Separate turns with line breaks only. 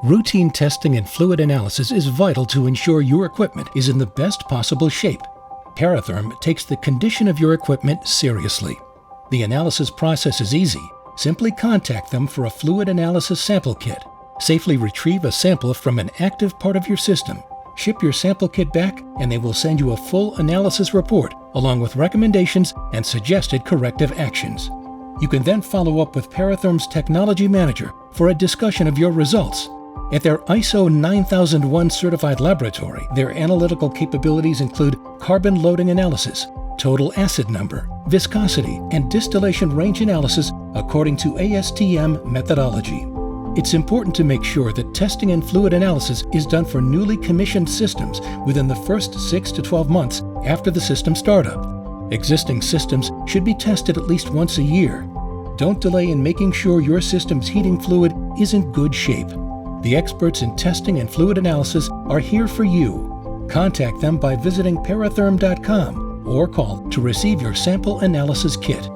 Routine testing and fluid analysis is vital to ensure your equipment is in the best possible shape. Paratherm takes the condition of your equipment seriously. The analysis process is easy. Simply contact them for a fluid analysis sample kit. Safely retrieve a sample from an active part of your system. Ship your sample kit back, and they will send you a full analysis report along with recommendations and suggested corrective actions. You can then follow up with Paratherm's Technology Manager for a discussion of your results. At their ISO 9001 certified laboratory, their analytical capabilities include carbon loading analysis, total acid number, viscosity, and distillation range analysis according to ASTM methodology. It's important to make sure that testing and fluid analysis is done for newly commissioned systems within the first 6 to 12 months after the system startup. Existing systems should be tested at least once a year. Don't delay in making sure your system's heating fluid is in good shape. The experts in testing and fluid analysis are here for you. Contact them by visiting paratherm.com or call to receive your sample analysis kit.